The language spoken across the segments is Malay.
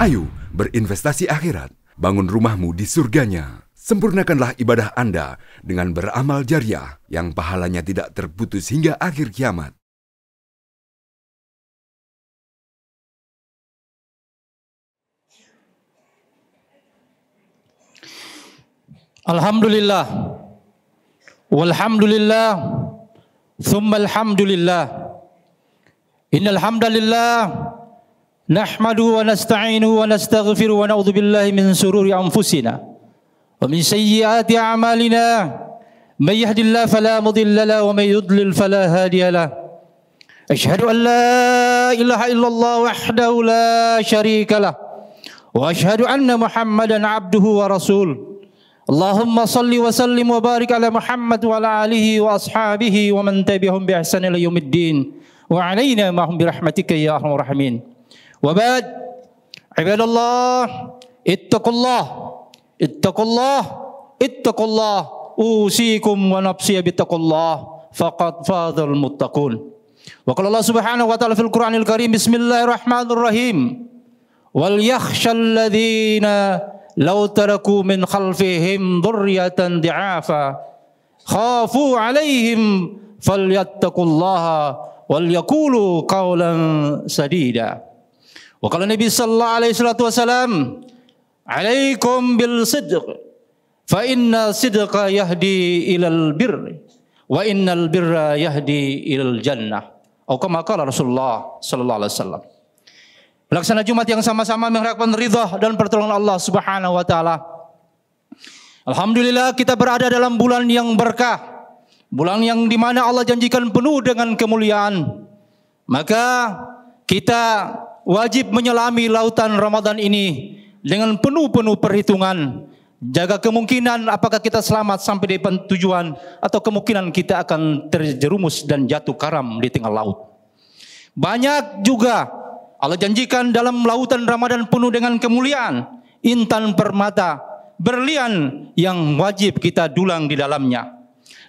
Ayo berinvestasi akhirat, bangun rumahmu di surganya. Sempurnakanlah ibadah Anda dengan beramal jariah yang pahalanya tidak terputus hingga akhir kiamat. Alhamdulillah, walhamdulillah, thumma alhamdulillah. Innal hamdalillah nahmadu wa nasta'inu wa nastaghfiru wa na'udzu billahi min shururi anfusina wa min sayyiati a'malina. May yahdihillahu fala mudilla lahu wa may yudlil fala hadiya lahu. Asyhadu an la ilaha illallah wahdahu la syarika lah wa asyhadu anna Muhammadan abduhu wa rasuluh. Allahumma salli wa sallim wa barik ala Muhammad wa ala alihi wa ashabihi wa man tabi'ahum bi ihsan ila yaumiddin wa alaina ma'hum bi rahmatika ya arhamar rahimin. Wa ba'd, ibadallah, ittaqullah, usikum wa nafsi bittaqullah faqad fadhal muttaqun. Wa qala Allah subhanahu wa ta'ala fil Qur'anil Karim, bismillahirrahmanirrahim, wal yakhshal ladzina law taraku min khalfihim dhurriyatan di'afa khafu 'alaihim falyattaqullaha wal yaqulu qawlan sadida. Wa qala Nabi sallallahu alaihi wasallam, alaikum bil sidq fa inna sidqa yahdi ilal birr wa innal birra yahdi ilal jannah. Atau kama qala Rasulullah sallallahu alaihi wasallam. Pelaksana Jumat yang sama-sama mengharapkan ridha dan pertolongan Allah Subhanahu wa taala. Alhamdulillah kita berada dalam bulan yang berkah. Bulan yang di mana Allah janjikan penuh dengan kemuliaan. Maka kita wajib menyelami lautan Ramadan ini dengan penuh perhitungan. Jaga kemungkinan apakah kita selamat sampai di tujuan atau kemungkinan kita akan terjerumus dan jatuh karam di tengah laut. Banyak juga Allah janjikan dalam lautan Ramadan penuh dengan kemuliaan, intan permata, berlian yang wajib kita dulang di dalamnya.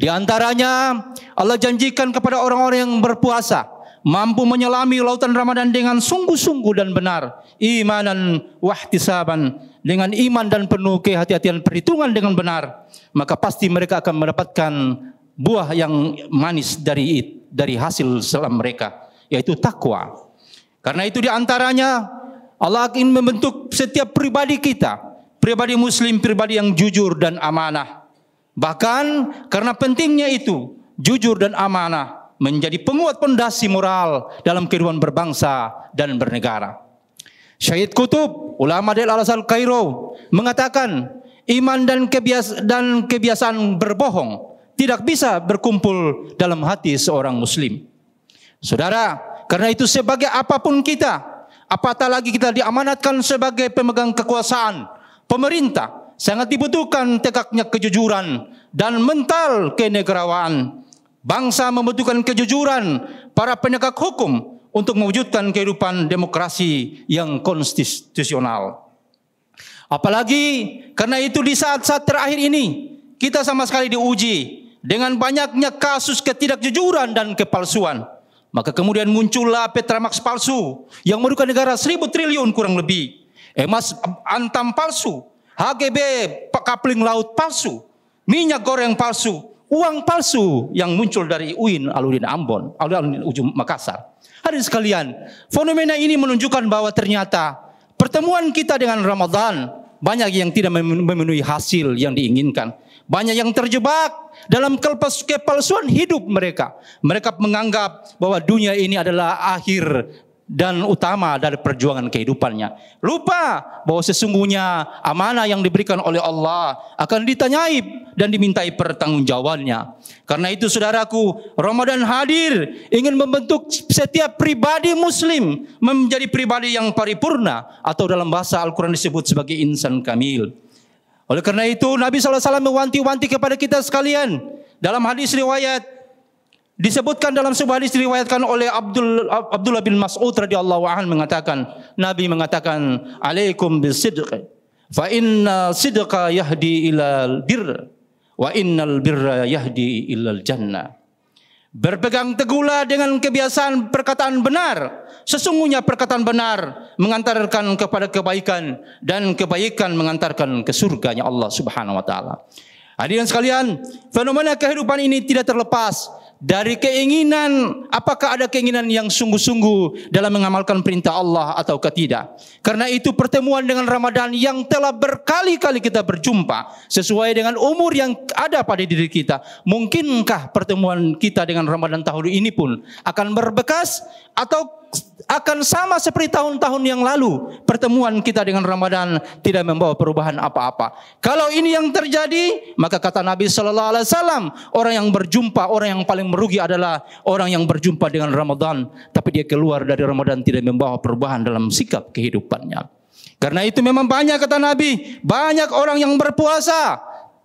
Di antaranya Allah janjikan kepada orang-orang yang berpuasa, mampu menyelami lautan Ramadan dengan sungguh-sungguh dan benar, imanan wahtisaban, dengan iman dan penuh kehati-hatian perhitungan dengan benar, maka pasti mereka akan mendapatkan buah yang manis dari hasil salam mereka, yaitu takwa. Karena itu di antaranya Allah ingin membentuk setiap pribadi kita, pribadi muslim, pribadi yang jujur dan amanah. Bahkan karena pentingnya itu, jujur dan amanah menjadi penguat pondasi moral dalam kehidupan berbangsa dan bernegara. Syahid Qutb, ulama dari Al-Azhar Kairo, mengatakan iman dan kebiasaan berbohong tidak bisa berkumpul dalam hati seorang muslim. Saudara, karena itu sebagai apapun kita, apatah lagi kita diamanatkan sebagai pemegang kekuasaan, pemerintah, sangat dibutuhkan tegaknya kejujuran dan mental kenegarawanan. Bangsa membutuhkan kejujuran para penegak hukum untuk mewujudkan kehidupan demokrasi yang konstitusional. Apalagi karena itu di saat-saat terakhir ini kita sama sekali diuji dengan banyaknya kasus ketidakjujuran dan kepalsuan. Maka kemudian muncullah Petramax palsu yang merugikan negara 1.000 triliun kurang lebih. Emas antam palsu, HGB kapling laut palsu, minyak goreng palsu, uang palsu yang muncul dari UIN Alauddin Ambon, Alauddin Ujung Makassar. Hadirin sekalian, fenomena ini menunjukkan bahwa ternyata pertemuan kita dengan Ramadan banyak yang tidak memenuhi hasil yang diinginkan. Banyak yang terjebak dalam kepalsuan hidup mereka. Mereka menganggap bahwa dunia ini adalah akhir dan utama dari perjuangan kehidupannya. Lupa bahwa sesungguhnya amanah yang diberikan oleh Allah akan ditanyai dan dimintai pertanggungjawabannya. Karena itu saudaraku, Ramadan hadir ingin membentuk setiap pribadi muslim menjadi pribadi yang paripurna, atau dalam bahasa Al-Quran disebut sebagai insan kamil. Oleh karena itu Nabi SAW mewanti-wanti kepada kita sekalian. Dalam hadis riwayat, disebutkan dalam sebuah hadis diriwayatkan oleh Abdullah bin Mas'ud radhiyallahu anhu mengatakan, Nabi mengatakan, alaikum bisidq fa inna sidqa yahdi ilal birr wa innal birra yahdi ilal jannah. Berpegang teguhlah dengan kebiasaan perkataan benar. Sesungguhnya perkataan benar mengantarkan kepada kebaikan, dan kebaikan mengantarkan ke surganya Allah Subhanahu wa taala. Hadirin sekalian, fenomena kehidupan ini tidak terlepas dari keinginan, apakah ada keinginan yang sungguh-sungguh dalam mengamalkan perintah Allah atau tidak. Karena itu pertemuan dengan Ramadan yang telah berkali-kali kita berjumpa sesuai dengan umur yang ada pada diri kita. Mungkinkah pertemuan kita dengan Ramadan tahun ini pun akan berbekas atau akan sama seperti tahun-tahun yang lalu? Pertemuan kita dengan Ramadan tidak membawa perubahan apa-apa. Kalau ini yang terjadi, maka kata Nabi sallallahu alaihi wasallam, orang yang berjumpa, orang yang paling merugi adalah orang yang berjumpa dengan Ramadan tapi dia keluar dari Ramadan tidak membawa perubahan dalam sikap kehidupannya. Karena itu memang banyak, kata Nabi, banyak orang yang berpuasa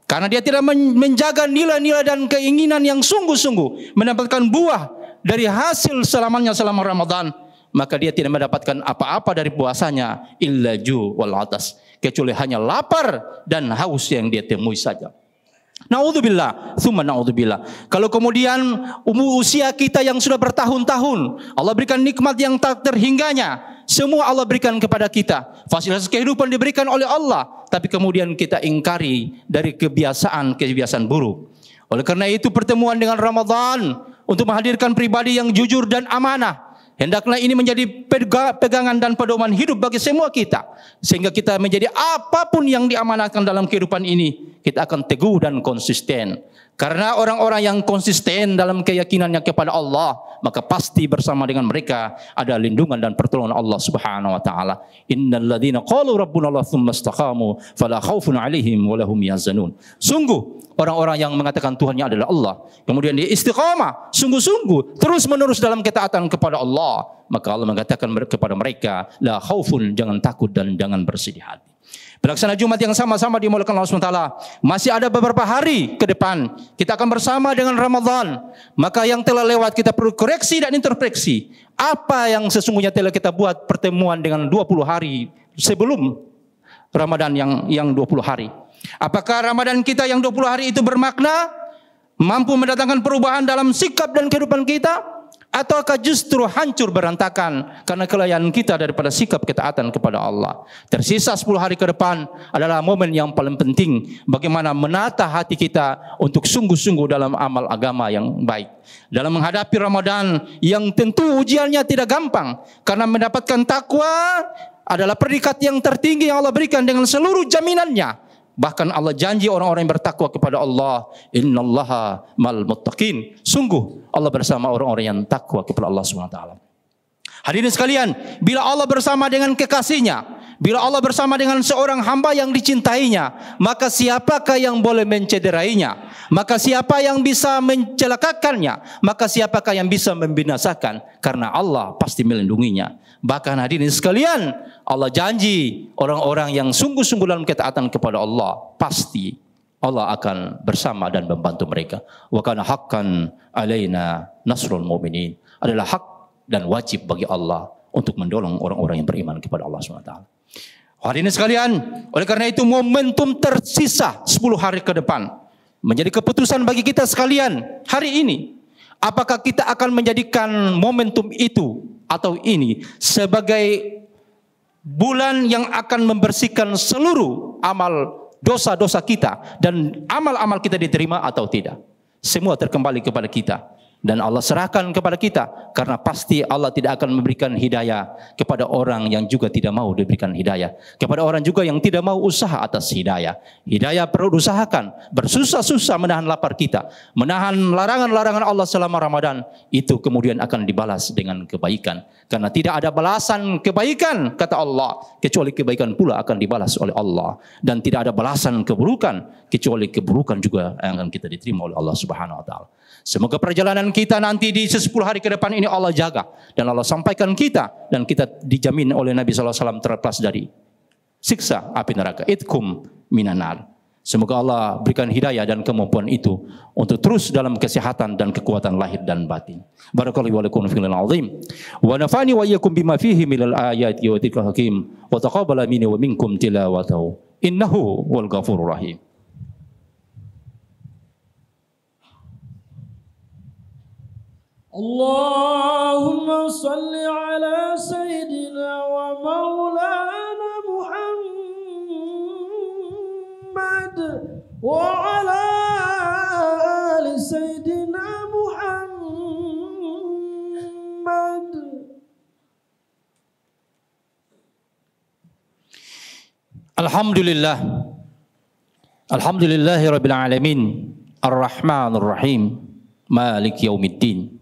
karena dia tidak menjaga nilai-nilai dan keinginan yang sungguh-sungguh mendapatkan buah dari hasil selamanya selama Ramadan, maka dia tidak mendapatkan apa-apa dari puasanya illa ju wal atas, kecuali hanya lapar dan haus yang dia temui saja. Naudzubillah, tsumma naudzubillah. Kalau kemudian usia kita yang sudah bertahun-tahun, Allah berikan nikmat yang tak terhingganya, semua Allah berikan kepada kita, fasilitas kehidupan diberikan oleh Allah, tapi kemudian kita ingkari dari kebiasaan buruk. Oleh karena itu pertemuan dengan Ramadan untuk menghadirkan pribadi yang jujur dan amanah, hendaklah ini menjadi pegangan dan pedoman hidup bagi semua kita, sehingga kita menjadi apapun yang diamanahkan dalam kehidupan ini, kita akan teguh dan konsisten. Karena orang-orang yang konsisten dalam keyakinannya kepada Allah, maka pasti bersama dengan mereka ada lindungan dan pertolongan Allah Subhanahu wa taala. Innal ladzina qalu rabbuna Allah tsumma istaqamu fala khaufun 'alaihim wa lahum yahzanun. Sungguh orang-orang yang mengatakan Tuhannya adalah Allah, kemudian dia istiqamah, sungguh-sungguh terus-menerus dalam ketaatan kepada Allah, maka Allah mengatakan kepada mereka, la khaufun, jangan takut dan jangan bersedih hati. Pelaksana Jumat yang sama-sama dimuliakan Allah SWT, masih ada beberapa hari ke depan kita akan bersama dengan Ramadan. Maka yang telah lewat kita perlu koreksi dan introspeksi. Apa yang sesungguhnya telah kita buat pertemuan dengan 20 hari sebelum Ramadan yang 20 hari. Apakah Ramadan kita yang 20 hari itu bermakna, mampu mendatangkan perubahan dalam sikap dan kehidupan kita? Ataukah justru hancur berantakan karena kelalaian kita daripada sikap ketaatan kepada Allah? Tersisa 10 hari ke depan adalah momen yang paling penting, bagaimana menata hati kita untuk sungguh-sungguh dalam amal agama yang baik. Dalam menghadapi Ramadan yang tentu ujiannya tidak gampang, karena mendapatkan takwa adalah predikat yang tertinggi yang Allah berikan dengan seluruh jaminannya. Bahkan Allah janji orang-orang yang bertakwa kepada Allah, innallaha mal muttaqin. Sungguh Allah bersama orang-orang yang takwa kepada Allah SWT. Hadirin sekalian, bila Allah bersama dengan kekasihnya, bila Allah bersama dengan seorang hamba yang dicintainya, maka siapakah yang boleh mencederainya? Maka siapa yang bisa mencelakakannya? Maka siapakah yang bisa membinasakan? Karena Allah pasti melindunginya. Bahkan hadirin sekalian, Allah janji orang-orang yang sungguh-sungguh dalam ketaatan kepada Allah, pasti Allah akan bersama dan membantu mereka. Wa kana haqqan alaina nasrul mu'minin. Adalah hak dan wajib bagi Allah untuk mendorong orang-orang yang beriman kepada Allah SWT. Hadirin sekalian, oleh karena itu momentum tersisa 10 hari ke depan menjadi keputusan bagi kita sekalian hari ini. Apakah kita akan menjadikan momentum itu atau ini sebagai bulan yang akan membersihkan seluruh amal dosa-dosa kita dan amal-amal kita diterima atau tidak? Semua terkembali kepada kita. Dan Allah serahkan kepada kita, karena pasti Allah tidak akan memberikan hidayah kepada orang yang juga tidak mau diberikan hidayah, kepada orang juga yang tidak mau usaha atas hidayah. Hidayah perlu diusahakan, bersusah-susah menahan lapar kita, menahan larangan-larangan Allah selama Ramadan, itu kemudian akan dibalas dengan kebaikan. Karena tidak ada balasan kebaikan, kata Allah, kecuali kebaikan pula akan dibalas oleh Allah. Dan tidak ada balasan keburukan, kecuali keburukan juga yang akan kita diterima oleh Allah Subhanahu wa taala. Semoga perjalanan kita nanti di 10 hari ke depan ini Allah jaga dan Allah sampaikan kita, dan kita dijamin oleh Nabi SAW terlepas dari siksa api neraka. Itkum minanar. Semoga Allah berikan hidayah dan kemampuan itu untuk terus dalam kesehatan dan kekuatan lahir dan batin. Barakallahu walakum fil azim. Wa nafani wa iyyakum bima fihi minal ayati wa dzikril hakim. Wa taqabbala minni wa minkum tilawatahu. Innahu wal ghafurur rahim. Allahumma salli ala Sayyidina wa Maulana Muhammad wa ala ali Sayyidina Muhammad. Alhamdulillah. Alhamdulillahi rabbil alamin. Ar-Rahmanir Rahim. Malik yaumiddin.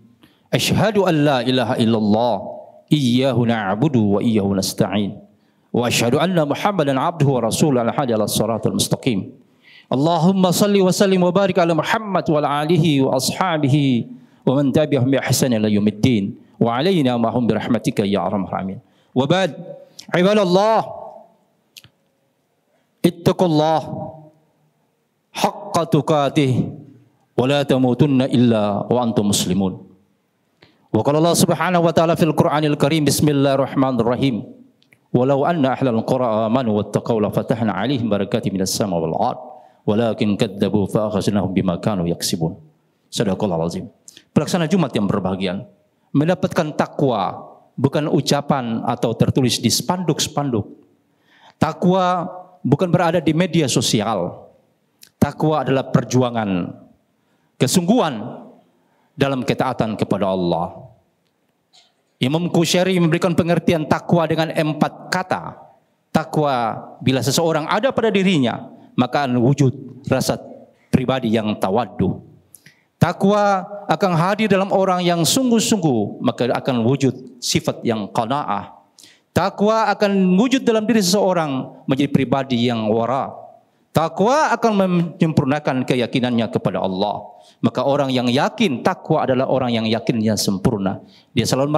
Asyhadu an la ilaha illallah. Iyyahu na'budu wa iyyahu nasta'in. Wa asyhadu anna Muhammadan abduhu wa rasuluhu al-hadi ala siratal mustaqim. Allahumma salli wa sallim wa barik ala Muhammad wa ala alihi wa ashabihi wa man tabi'ahum bi ihsan ila yaumiddin. Wa alaina ma hum bi rahmatika ya arhamar rahimin. Wa ba'd. Ibadallah, ittaqullah haqqa tuqatih wa la tamutunna illa wa antum muslimun. Wa qala Allah subhanahu wa ta'ala fil Qur'anil Karim, bismillahirrahmanirrahim. Walau anna ahlal qura amanu wattaqaw la fatahna 'alaihim barakatin minas sama wal ard walakin kadzabu fa akhadnahum bima kanu yaksibun. Sadaqallahul azim. Pelaksana Jumat yang berbahagia, mendapatkan takwa bukan ucapan atau tertulis di spanduk-spanduk. Takwa bukan berada di media sosial. Takwa adalah perjuangan, kesungguhan dalam ketaatan kepada Allah. Imam Qusyari memberikan pengertian takwa dengan 4 kata. Takwa bila seseorang ada pada dirinya, maka akan wujud rasa pribadi yang tawaddu. Takwa akan hadir dalam orang yang sungguh-sungguh, maka akan wujud sifat yang qanaah. Takwa akan wujud dalam diri seseorang menjadi pribadi yang wara. Takwa akan menyempurnakan keyakinannya kepada Allah. Maka orang yang yakin takwa adalah orang yang yakinnya sempurna. Dia selalu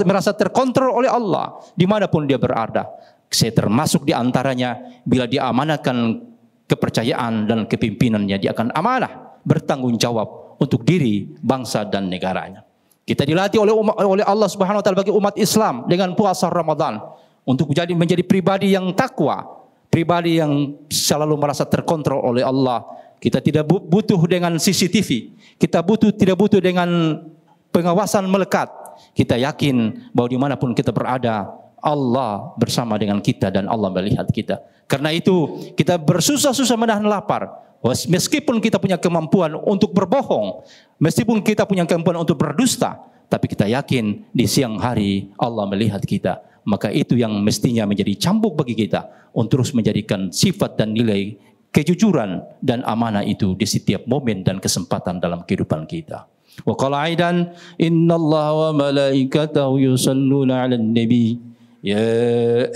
merasa terkontrol oleh Allah dimanapun dia berada. Saya termasuk di antaranya. Bila dia amanatkan kepercayaan dan kepimpinannya, dia akan amanah bertanggung jawab untuk diri, bangsa dan negaranya. Kita dilatih oleh Allah Subhanahu wa taala bagi umat Islam dengan puasa Ramadan untuk menjadi pribadi yang takwa, pribadi yang selalu merasa terkontrol oleh Allah. Kita tidak butuh dengan CCTV, kita tidak butuh dengan pengawasan melekat. Kita yakin bahwa dimanapun kita berada, Allah bersama dengan kita dan Allah melihat kita. Karena itu kita bersusah-susah menahan lapar. Meskipun kita punya kemampuan untuk berbohong, meskipun kita punya kemampuan untuk berdusta, tapi kita yakin di siang hari Allah melihat kita. Maka itu yang mestinya menjadi cambuk bagi kita untuk terus menjadikan sifat dan nilai kejujuran dan amanah itu di setiap momen dan kesempatan dalam kehidupan kita. Wa qala aidan innallaha wa malaikatahu yusalluna 'alan nabi ya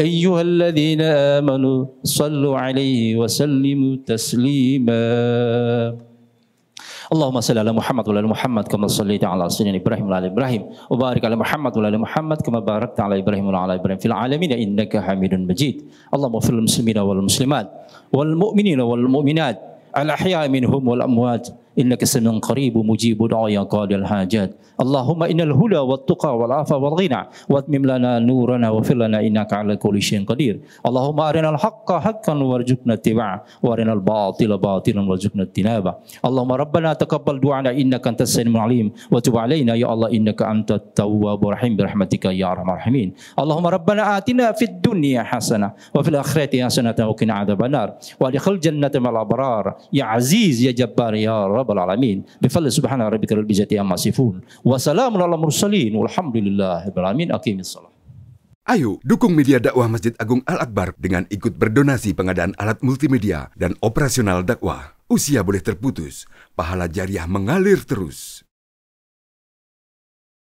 ayyuhalladzina amanu sallu 'alaihi wa sallimu taslima. Allahumma salli ala Muhammad wa ala Muhammad kama shallaita ala sayyidina Ibrahim wa ala Ibrahim wa barik ala Muhammad wa ala Muhammad kama barakta ala Ibrahim wa ala Ibrahim fil alamin innaka Hamidun Majid. Allahumma fil muslimina wal muslimat wal mu'minina wal mu'minat al ahya'i minhum wal amwat innaka samiun qaribun mujibud du'a qadil hajat. Allahumma innal huda wat tuqa wal afa wal ghina wa atmim lana nurana wa fil lana innaka ala kulli syai'in qadir. Allahumma arinal haqqa haqqan warzuqna ittiba'a wa arinal batila batilan warzuqna ijtinaba. Allahumma rabbana taqabbal du'ana innaka antas samiul alim wa tub alaina ya Allah innaka antat tawwabur rahim bi rahmatika ya arhamar rahimin. Allahumma rabbana atina fid dunya hasanah wa fil akhirati hasanah wa qina adzabannar wa adkhil jannata ma'al abrar ya aziz ya jabbar ya rabbal alamin. Bi fadli subhana rabbika rabbil izzati amma yasifun. Wassalamun ala mursalin walhamdulillahirabbil alamin. Aqimis shalah. Ayo dukung media dakwah Masjid Agung Al-Akbar dengan ikut berdonasi pengadaan alat multimedia dan operasional dakwah. Usia boleh terputus, pahala jariah mengalir terus.